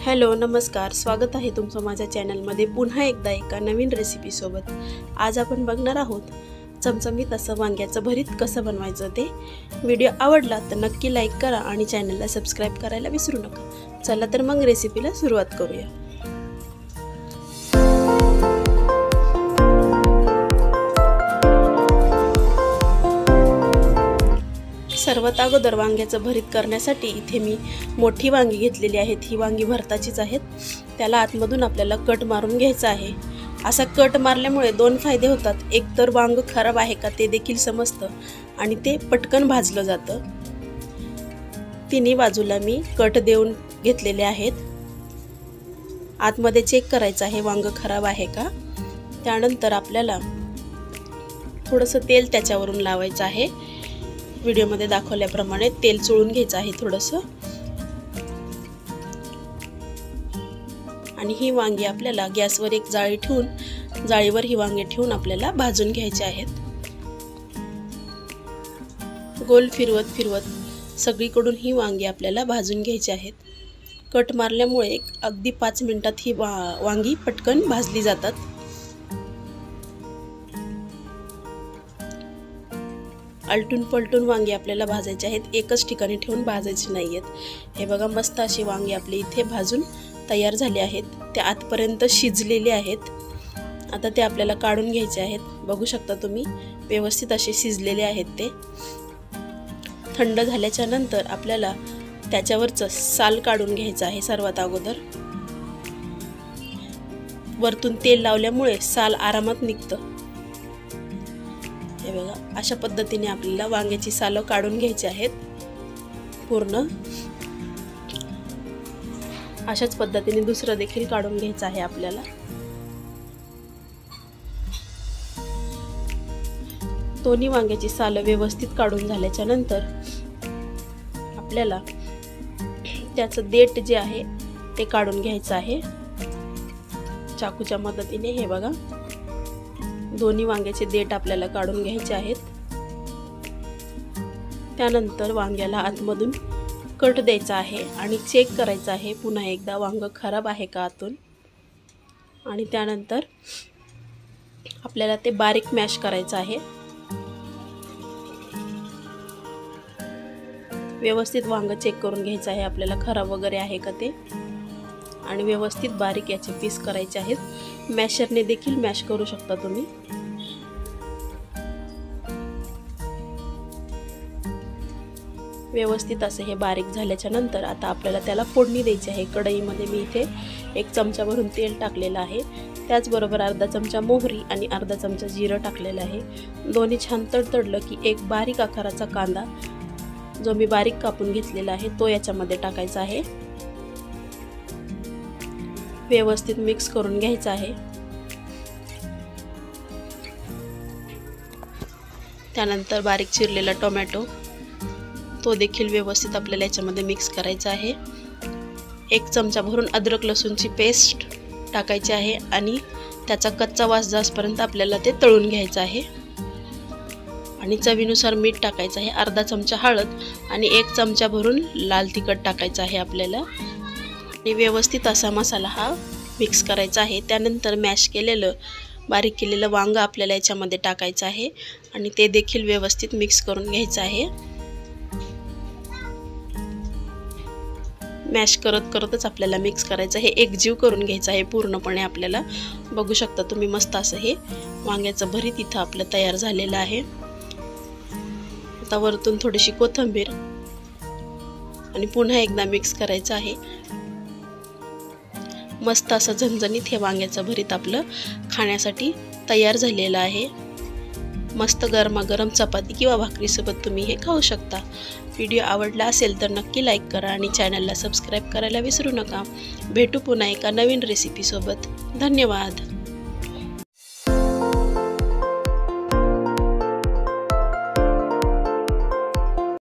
Hello नमस्कार, स्वागत आहे तुमचं माझ्या चॅनलमध्ये पुन्हा एकदा एका नवीन रेसिपीसोबत। आज आपण बघणार आहोत चमचमीत असं वांग्याचं भरीत कसं बनवायचं ते। व्हिडिओ आवडला तर नक्की लाईक करा आणि चॅनलला सबस्क्राइब करायला विसरू नका। चला तर मग रेसिपीला सुरुवात करूया। सर्वात अगोदर वांग्याचं भरीत करण्यासाठी इथे मी मोठी वांगी घेतलेली आहेत। ही वांगी भरताचीच आहेत। त्याला आतमधून आपल्याला कट मारून घ्यायचा आहे। असा कट मारल्यामुळे दोन फायदे होतात। एक तर वांग खराब आहे का ते देखील समजतं आणि ते पटकन भाजलं जातं। तिन्ही बाजूला मी कट देऊन घेतलेले आहेत। आतमध्ये चेक करायचं आहे वांग खराब आहे का। त्यानंतर आपल्याला थोडंसं तेल त्याच्यावरून लावायचं आहे। व्हिडिओ मध्ये दाखवल्याप्रमाणे तेल चोळून घ्यायचं आहे थोडंसं। आणि ही वांगी आपल्याला गॅसवर एक जाळी ठेवून जाळीवर ही वांगी ठेवून आपल्याला भाजून घ्यायचे आहेत। गोल फिरवत सगळीकडून ही वांगी आपल्याला भाजून घ्यायची आहेत। कट मारल्यामुळे अगदी 5 मिनिटात ही वांगी पटकन भाजली जातात। आलटून पलटून वांगी आपल्याला भाजायचे आहेत। एकच ठिकाणी ठेवून भाजायचे नाहीयेत। हे बघा मस्त अशी वांगी आपली इथे भाजून तयार झाली आहेत। ते आतपर्यंत शिजलेले आहेत। आता ते आपल्याला काढून घ्यायचे आहेत। बघू शकता तुम्ही व्यवस्थित असे शिजलेले आहेत ते। थंड झाल्याच्या नंतर आपल्याला त्याच्यावरचं साल काढून घ्यायचं आहे। सर्वात अगोदर वरतून तेल लावल्यामुळे साल आरामात निघतं। हे बघा अशा पद्धतीने आपल्याला वांग्याची सालं काढून घ्यायची आहेत। पूर्ण अशाच पद्धतीने दुसरं देखील काढून घ्यायचं आहे आपल्याला। दोन्ही वांग्याची सालं व्यवस्थित काढून झाल्याच्या नंतर आपल्याला त्याचं देठ जे आहे ते काढून घ्यायचं आहे चाकूच्या मदतीने। हे बघा दोन्ही वांग्याचे देठ आपल्याला काढून घ्यायचे आहेत। त्यानंतर वांग्याला आतमधून कट द्यायचा आहे आणि चेक करायचा आहे पुन्हा एकदा वांग खराब आहे का आतून। आणि त्यानंतर आपल्याला ते बारीक मॅश करायचं आहे। व्यवस्थित वांग चेक करून घ्यायचं आहे आपल्याला खराब वगैरे आहे का ते। आणि व्यवस्थित बारीक याचे पीस करायचे आहेत। मॅशरने देखील मॅश करू शकता तुम्ही। व्यवस्थित असे हे बारीक झाल्याच्या नंतर आता आपल्याला त्याला फोडणी द्यायची आहे। कढईमध्ये मी इथे 1 चमचा भरून तेल टाकलेलं आहे। त्याचबरोबर अर्धा चमचा मोहरी आणि अर्धा चमचा जिरं टाकलेलं आहे। दोन्ही छान तडतडलं की एक बारीक आकाराचा कांदा जो मी बारीक कापून घेतलेला आहे तो याच्यामध्ये टाकायचा आहे। व्यवस्थित मिक्स करून घ्यायचं आहे। त्यानंतर बारीक चिरलेला टोमॅटो तो देखील व्यवस्थित आपल्याला याच्यामध्ये मिक्स करायचा आहे। 1 चमचा भरून अद्रक लसूणची पेस्ट टाकायची आहे आणि त्याचा कच्चा वास जाईपर्यंत आपल्याला ते तळून घ्यायचं आहे। आणि चवीनुसार मीठ टाकायचं आहे। अर्धा चमचा हळद आणि 1 चमचा भरून लाल तिखट टाकायचं आहे आपल्याला। आणि व्यवस्थित असा मसाला हा मिक्स करायचा आहे। त्यानंतर मॅश केलेलं बारीक केलेलं वांग आपल्याला याच्यामध्ये टाकायचं आहे आणि ते देखील व्यवस्थित मिक्स करून घ्यायचं आहे। मॅश करतच आपल्याला मिक्स करायचं आहे। एकजीव करून घ्यायचं आहे पूर्णपणे आपल्याला। बघू शकता तुम्ही मस्त असं हे वांग्याचं भरीत इथं आपलं तयार झालेलं आहे। आता वरतून थोडीशी कोथिंबीर आणि पुन्हा एकदा मिक्स करायचं आहे। मस्त असं झणझणीत हे वांग्याचं भरीत आपलं खाण्यासाठी तयार झालेलं आहे। मस्त गरमागरम चपाती किंवा भाकरीसोबत तुम्ही हे खाऊ शकता। व्हिडिओ आवडला असेल तर नक्की लाईक करा आणि चॅनलला सबस्क्राइब करायला विसरू नका। भेटू पुन्हा एका नवीन रेसिपीसोबत। धन्यवाद।